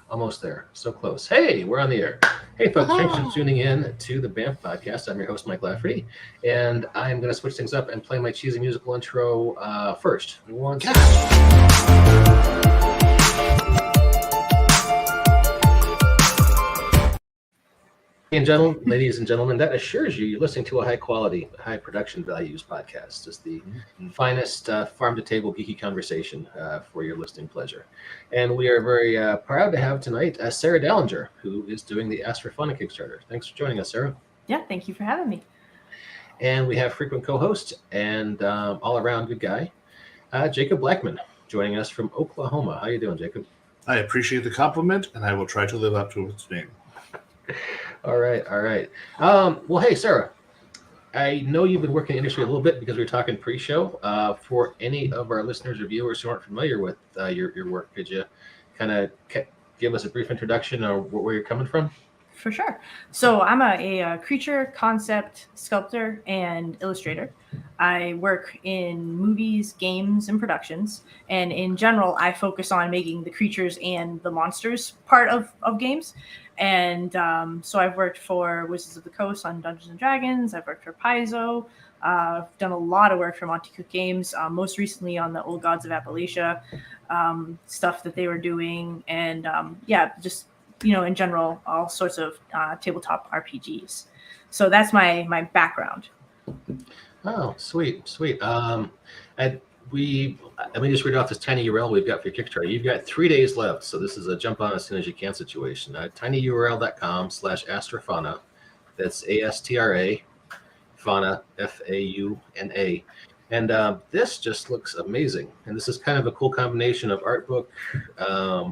Almost there. So close. Hey, we're on the air. Hey, folks, thanks for Oh, tuning in to the BAMF podcast. I'm your host, Mike Lafferty, and I'm going to switch things up and play my cheesy musical intro first. One second. Ladies and gentlemen, that assures you're listening to a high quality, high production values podcast. It's the finest farm to table geeky conversation for your listening pleasure. And we are very proud to have tonight Sarah Dahlinger, who is doing the Astra Fauna Kickstarter. Thanks for joining us, Sarah. yeah, thank you for having me. And we have frequent co host and all around good guy, Jacob Blackman, joining us from Oklahoma. How you doing, Jacob? I appreciate the compliment, and I will try to live up to its name. All right. Well, hey, Sarah, I know you've been working in the industry a little bit because we were talking pre-show. For any of our listeners or viewers who aren't familiar with your work, could you kind of give us a brief introduction of where you're coming from? For sure. So I'm a creature concept sculptor and illustrator. I work in movies, games, and productions. And in general, I focus on making the creatures and the monsters part of games. And so I've worked for Wizards of the Coast on Dungeons & Dragons. I've worked for Paizo. I've done a lot of work for Monte Cook Games, most recently on the Old Gods of Appalachia stuff that they were doing. And just in general, all sorts of tabletop RPGs. So that's my background. Oh, sweet. Let me just read off this tiny URL we've got for your Kickstarter. You've got 3 days left, so this is a jump on as soon as you can situation. tinyurl.com/astrafauna. That's ASTRA, fauna, FAUNA. And this just looks amazing. And this is kind of a cool combination of art book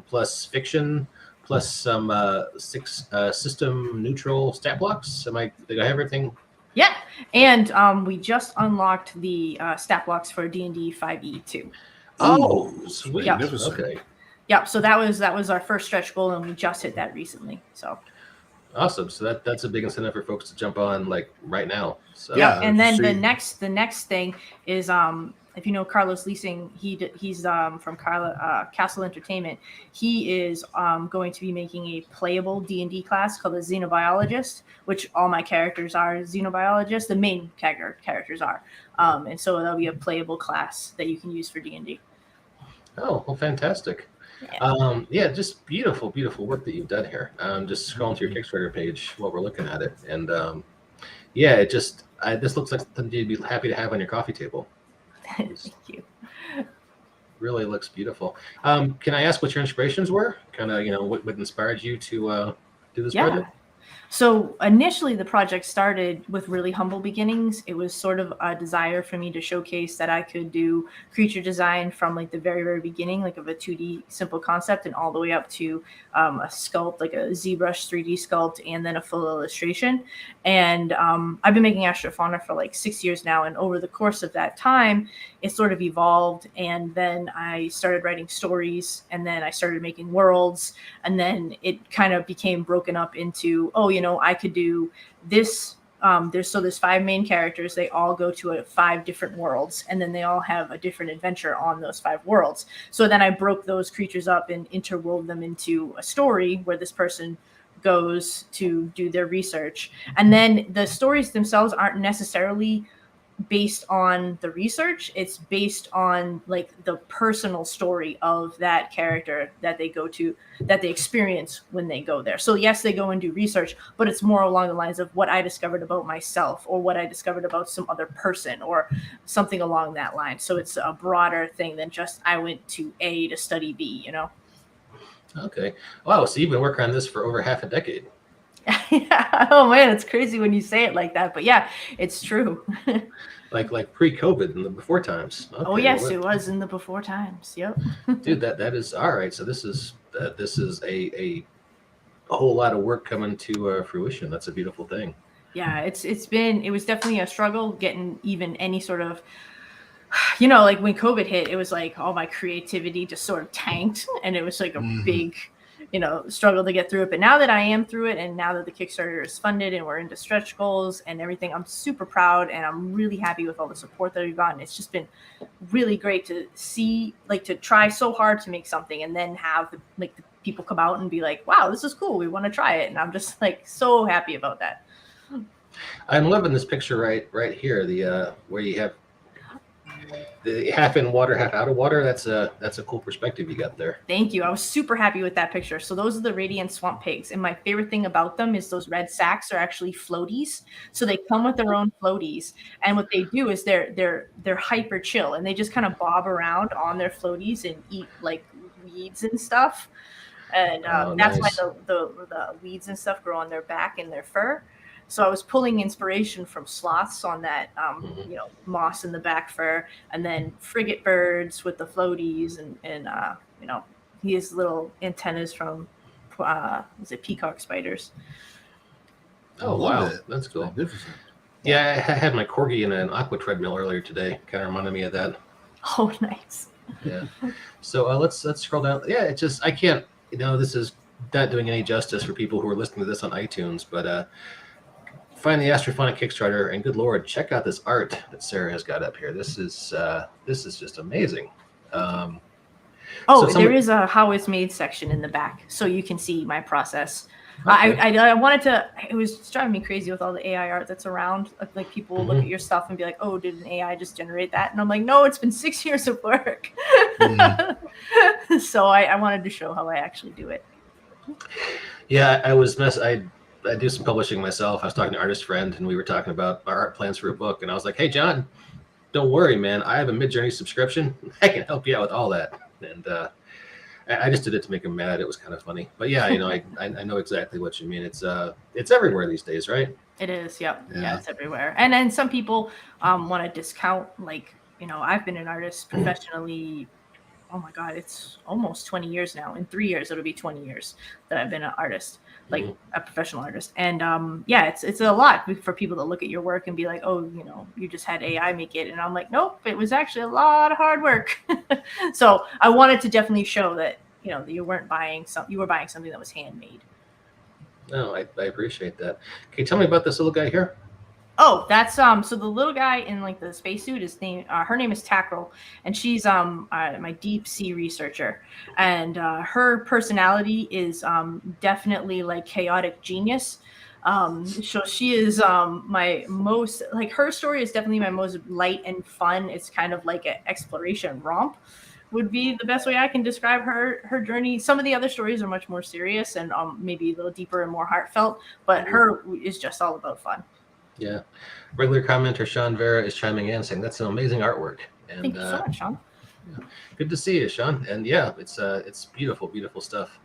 plus fiction plus some system neutral stat blocks. Did I have everything? Yeah, and we just unlocked the stat blocks for D&D 5e too. Oh, sweet! Yep. Okay. Yep. So that was our first stretch goal, and we just hit that recently. So awesome. So that's a big incentive for folks to jump on like right now. So yeah, and then the next thing is if you know Carlos Leasing, he's from Castle Entertainment. He is going to be making a playable D&D class called the Xenobiologist, which all my characters are Xenobiologists. The main characters are, and so that'll be a playable class that you can use for D&D. Oh, well, fantastic. Yeah. Just beautiful work that you've done here. Just scrolling through your Kickstarter page while we're looking at it, and this looks like something you'd be happy to have on your coffee table. Thank you. Really looks beautiful. Can I ask what your inspirations were? Kind of, what inspired you to do this project? So initially the project started with really humble beginnings. It was sort of a desire for me to showcase that I could do creature design from like the very, very beginning, like of a 2D simple concept and all the way up to a sculpt, like a ZBrush 3D sculpt, and then a full illustration. And I've been making Astra Fauna for like 6 years now. And over the course of that time, it sort of evolved. And then I started writing stories, and then I started making worlds. And then it kind of became broken up into, I could do this. There's 5 main characters. They all go to 5 different worlds, and then they all have a different adventure on those 5 worlds. So then I broke those creatures up and interwove them into a story where this person goes to do their research. And then the stories themselves aren't necessarily based on the research. It's based on like the personal story of that character that they go to, that they experience when they go there. So yes, they go and do research, but it's more along the lines of what I discovered about myself, or what I discovered about some other person, or something along that line. So it's a broader thing than just I went to A to study B, Okay. Wow. So you've been working on this for over half a decade. Yeah. Oh man, it's crazy when you say it like that, but yeah, it's true. like pre-COVID in the before times. Okay, oh yes, it was in the before times. Yep. Dude, that is all right. So this is a whole lot of work coming to fruition. That's a beautiful thing. Yeah, it was definitely a struggle getting even any sort of, like when COVID hit, it was like all my creativity just sort of tanked, and it was like a big struggle to get through it. But now that I am through it, and now that the Kickstarter is funded and we're into stretch goals and everything, I'm super proud, and I'm really happy with all the support that we've gotten. It's just been really great to see, like, to try so hard to make something and then have the people come out and be like, wow, this is cool, we want to try it. And I'm just like so happy about that. I'm loving this picture right here. The where you have the half in water, half out of water. That's a cool perspective you got there. Thank you. I was super happy with that picture. So those are the radiant swamp pigs. And my favorite thing about them is those red sacks are actually floaties. So they come with their own floaties. And what they do is they're hyper chill and they just kind of bob around on their floaties and eat like weeds and stuff. And that's nice. why the weeds and stuff grow on their back and their fur. So I was pulling inspiration from sloths on that, moss in the back fur, and then frigate birds with the floaties, and he has little antennas from, peacock spiders. Oh wow, that's cool. Magnificent. Yeah, I had my corgi in an aqua treadmill earlier today. Kind of reminded me of that. Oh, nice. Yeah. So let's scroll down. Yeah, it just I can't. This is not doing any justice for people who are listening to this on iTunes, but. Find the Astra Fauna Kickstarter, and good Lord, check out this art that Sarah has got up here. This is just amazing. There is a how it's made section in the back, so you can see my process. Okay. I wanted to. It was driving me crazy with all the AI art that's around. Like people will look at your stuff and be like, "Oh, did an AI just generate that?" And I'm like, "No, it's been 6 years of work." So I wanted to show how I actually do it. Yeah, I do some publishing myself. I was talking to an artist friend, and we were talking about our art plans for a book. And I was like, "Hey, John, don't worry, man. I have a Midjourney subscription. I can help you out with all that." And I just did it to make him mad. It was kind of funny, but yeah, I know exactly what you mean. It's everywhere these days, right? It is. Yep. Yeah, it's everywhere. And then some people want to discount. Like, I've been an artist professionally. Oh my God, it's almost 20 years now. In 3 years, it'll be 20 years that I've been an artist, like a professional artist. And it's a lot for people to look at your work and be like, oh, you just had AI make it. And I'm like, nope, it was actually a lot of hard work. So I wanted to definitely show that, that you were buying something that was handmade. No, I appreciate that. Can you tell me about this little guy here? Oh, that's so the little guy in like the spacesuit her name is Tackrel, and she's my deep sea researcher, and her personality is definitely like chaotic genius. So she is my most, like, her story is definitely my most light and fun. It's kind of like an exploration romp would be the best way I can describe her journey. Some of the other stories are much more serious and maybe a little deeper and more heartfelt, but her is just all about fun. Yeah. Regular commenter Sean Vera is chiming in saying that's an amazing artwork. And thank you so much, Sean. Yeah. Good to see you, Sean. And yeah, it's beautiful, beautiful stuff.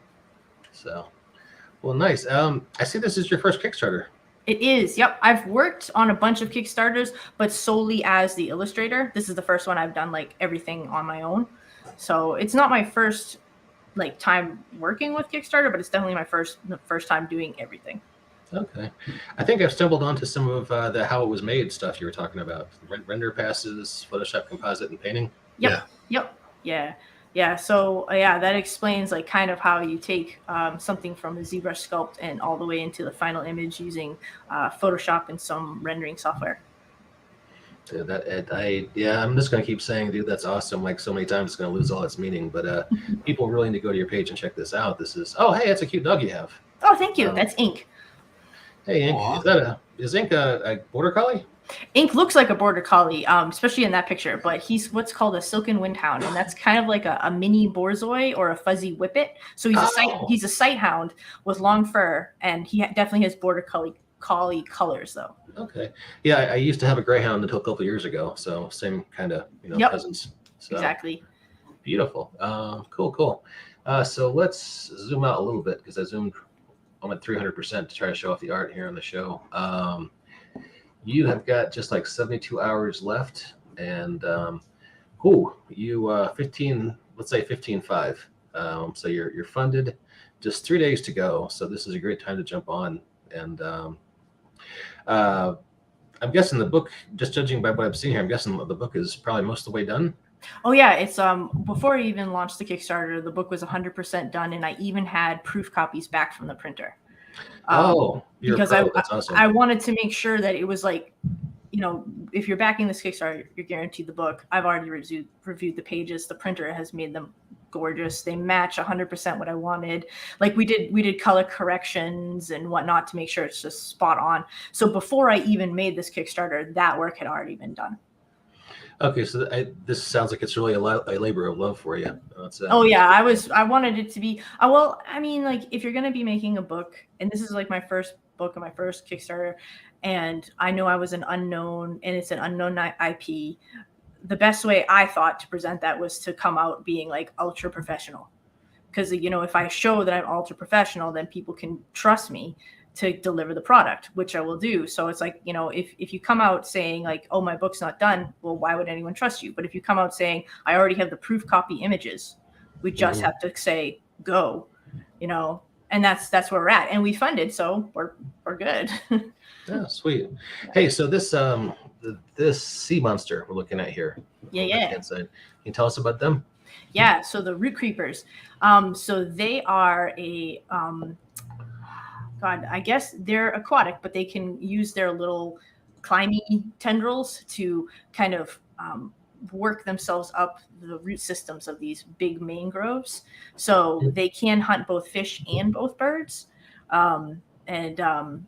So, well, nice. I see this is your first Kickstarter. It is. Yep. I've worked on a bunch of Kickstarters, but solely as the illustrator. This is the first one I've done like everything on my own. So it's not my first like time working with Kickstarter, but it's definitely my first time doing everything. Okay. I think I've stumbled onto some of the how it was made stuff you were talking about. Render passes, Photoshop composite, and painting. Yep. Yeah. So that explains like kind of how you take something from a ZBrush sculpt and all the way into the final image using Photoshop and some rendering software. Dude, I'm just going to keep saying, dude, that's awesome. Like so many times it's going to lose all its meaning, but people really need to go to your page and check this out. This is, hey, that's a cute dog you have. Oh, thank you. That's Ink. Hey, Ink, is Ink a border collie? Ink looks like a border collie, especially in that picture, but he's what's called a silken windhound, and that's kind of like a mini borzoi or a fuzzy whippet. So he's a sight hound with long fur, and he definitely has border collie colors, though. Okay. Yeah, I used to have a greyhound until a couple of years ago, so same kind of cousins. So, exactly. Beautiful. Cool. So let's zoom out a little bit because I'm at 300% to try to show off the art here on the show. You have got just like 72 hours left, and you 15, let's say 15.5. So you're funded, just 3 days to go. So this is a great time to jump on. And I'm guessing the book, just judging by what I've seen here, I'm guessing the book is probably most of the way done. Oh yeah, it's before I even launched the Kickstarter, the book was 100% done, and I even had proof copies back from the printer. Because that's awesome. I wanted to make sure that it was like, if you're backing this Kickstarter, you're guaranteed the book. I've already reviewed the pages. The printer has made them gorgeous. They match 100% what I wanted. Like we did color corrections and whatnot to make sure it's just spot on. So before I even made this Kickstarter, that work had already been done. Okay, so this sounds like it's really a labor of love for you. Oh yeah, I wanted it to be. Well, I mean, like if you're gonna be making a book, and this is like my first book and my first Kickstarter, and I know I was an unknown, and it's an unknown IP. The best way I thought to present that was to come out being like ultra professional, because if I show that I'm ultra professional, then people can trust me to deliver the product, which I will do. So it's like, if you come out saying like, oh, my book's not done, well, why would anyone trust you? But if you come out saying, I already have the proof copy images, we just have to say go, and that's where we're at. And we funded, so we're good. Yeah, sweet. Hey, so this this sea monster we're looking at here. Yeah. Can you tell us about them? Yeah, so the root creepers. So they are a God, I guess they're aquatic, but they can use their little climby tendrils to kind of work themselves up the root systems of these big mangroves. So they can hunt both fish and both birds. They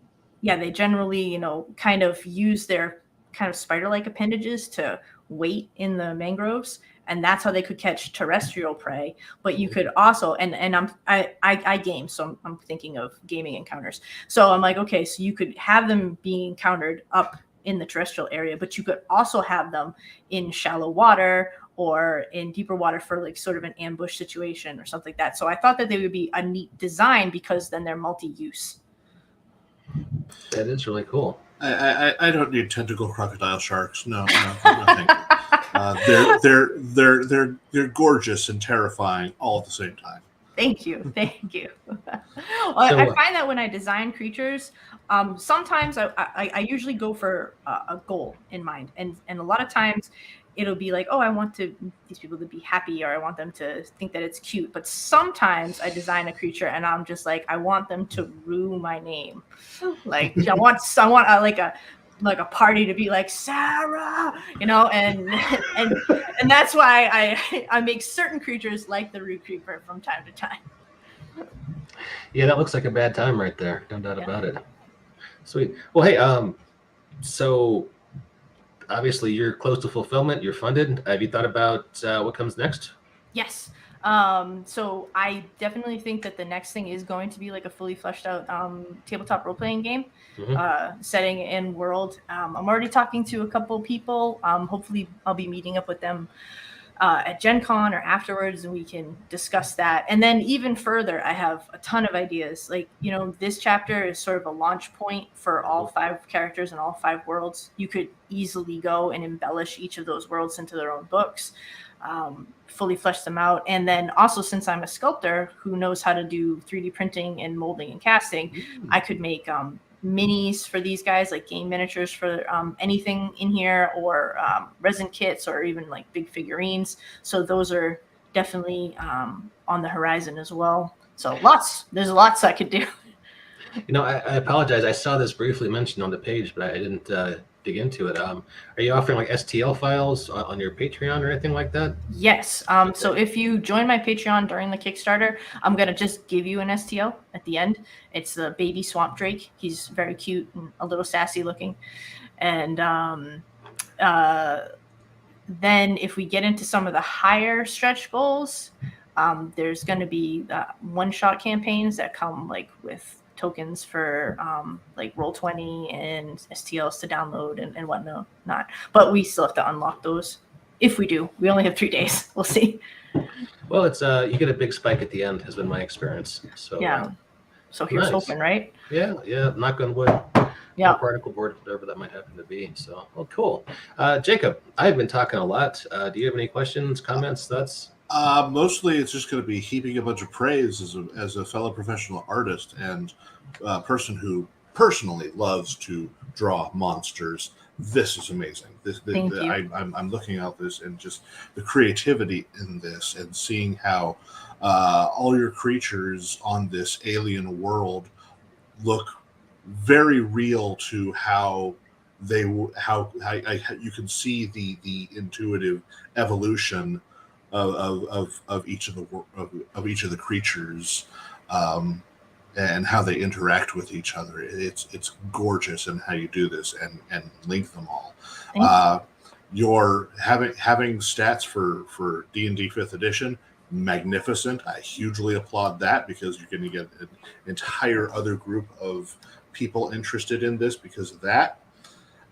generally, kind of use their kind of spider-like appendages to wait in the mangroves. And that's how they could catch terrestrial prey. But you could also, and I game, so I'm thinking of gaming encounters. So I'm like, okay, so you could have them being encountered up in the terrestrial area, but you could also have them in shallow water or in deeper water for like sort of an ambush situation or something like that. So I thought that they would be a neat design because then they're multi-use. That is really cool. I don't need tentacle crocodile sharks. No, thank you. They're gorgeous and terrifying all at the same time. Thank you. I find that when I design creatures, sometimes I usually go for a goal in mind, and a lot of times it'll be like, oh, I want these people to be happy, or I want them to think that it's cute. But sometimes I design a creature and I'm just like, I want them to rue my name. Like I want like a party to be like Sarah, and that's why I make certain creatures like the root creeper from time to time. Yeah, that looks like a bad time right there. No doubt about it. Sweet. Well, hey, so obviously you're close to fulfillment. You're funded. Have you thought about what comes next? Yes. So I definitely think that the next thing is going to be like a fully fleshed out tabletop role-playing game, setting and world. I'm already talking to a couple people. Hopefully I'll be meeting up with them at Gen Con or afterwards, and we can discuss that. And then even further, I have a ton of ideas. Like, this chapter is sort of a launch point for all 5 characters and all 5 worlds. You could easily go and embellish each of those worlds into their own books. Fully flesh them out. And then also, since I'm a sculptor who knows how to do 3D printing and molding and casting, I could make minis for these guys, like game miniatures for anything in here, or resin kits, or even like big figurines. So those are definitely on the horizon as well. So there's lots I could do. I apologize. I saw this briefly mentioned on the page, but I didn't dig into it. Are you offering like STL files on your Patreon or anything like that? Yes. So if you join my Patreon during the Kickstarter, I'm going to just give you an STL at the end. It's the baby swamp drake. He's very cute and a little sassy looking. And then if we get into some of the higher stretch goals, there's going to be one-shot campaigns that come like with tokens for like Roll20 and STLs to download and whatnot. But we still have to unlock those. If we do, we only have 3 days. We'll see. Well, it's you get a big spike at the end, has been my experience. So yeah. So here's hoping, right? Yeah. Knock on wood. Yeah. Particle board, whatever that might happen to be. So, well, cool. Jacob, I've been talking a lot. Do you have any questions, comments, thoughts? Mostly it's just going to be heaping a bunch of praise as a fellow professional artist and person who personally loves to draw monsters. This is amazing. Thank you. I'm looking at this and just the creativity in this, and seeing how all your creatures on this alien world look very real to how you can see the intuitive evolution of each of the creatures, and how they interact with each other. It's gorgeous in how you do this and link them all. You're having stats for D&D 5th edition. Magnificent. I hugely applaud that, because you're going to get an entire other group of people interested in this because of that.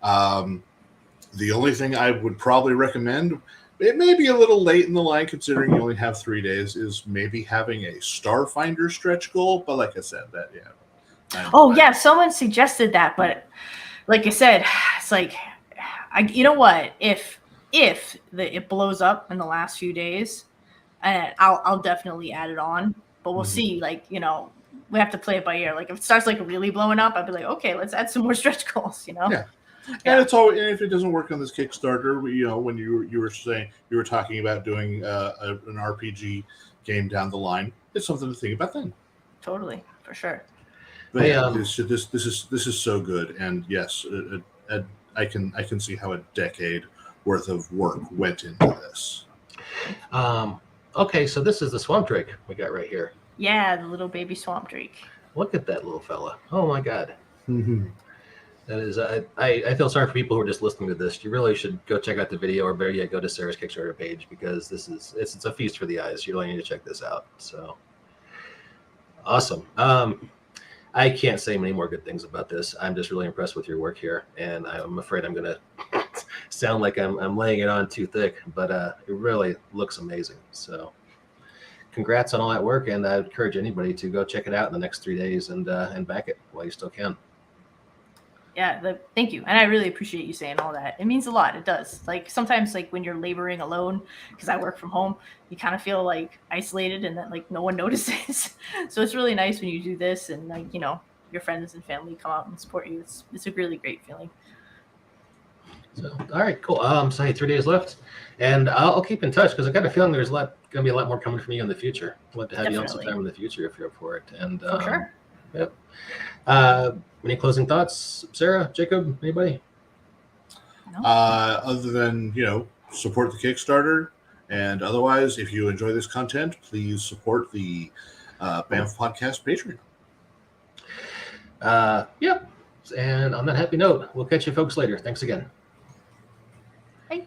The only thing I would probably recommend, it may be a little late in the line considering you only have 3 days, is maybe having a Starfinder stretch goal. But like I said, yeah, someone suggested that, but like I said, it's like, you know what? If it blows up in the last few days, I'll definitely add it on. But we'll see. Like, we have to play it by ear. Like, if it starts like really blowing up, I'll be like, okay, let's add some more stretch goals. Yeah. And it's all. And if it doesn't work on this Kickstarter, when you were talking about doing an RPG game down the line, it's something to think about then. Totally, for sure. But this is so good, and yes, I can see how a decade worth of work went into this. Okay, so this is the swamp drake we got right here. Yeah, the little baby swamp drake. Look at that little fella. Oh my God. Mm-hmm. That is, I feel sorry for people who are just listening to this. You really should go check out the video, or better yet, go to Sarah's Kickstarter page, because it's a feast for the eyes. You really need to check this out. So awesome. I can't say many more good things about this. I'm just really impressed with your work here, and I'm afraid I'm gonna sound like I'm laying it on too thick, but it really looks amazing. So congrats on all that work, and I encourage anybody to go check it out in the next 3 days and back it while you still can. Yeah, thank you. And I really appreciate you saying all that. It means a lot. It does. Like, sometimes, like, when you're laboring alone, because I work from home, you kind of feel like isolated and that like no one notices. So it's really nice when you do this and like, your friends and family come out and support you. It's a really great feeling. So, all right, cool. So hey, 3 days left, and I'll keep in touch, because I got a feeling there's going to be a lot more coming from you in the future. I'd love to have you on sometime in the future if you're up for it. And for sure. Yep. Any closing thoughts, Sarah, Jacob, anybody? No. Other than, support the Kickstarter, and otherwise, if you enjoy this content, please support the BAMF Podcast Patreon. Yep. And on that happy note, we'll catch you folks later. Thanks again.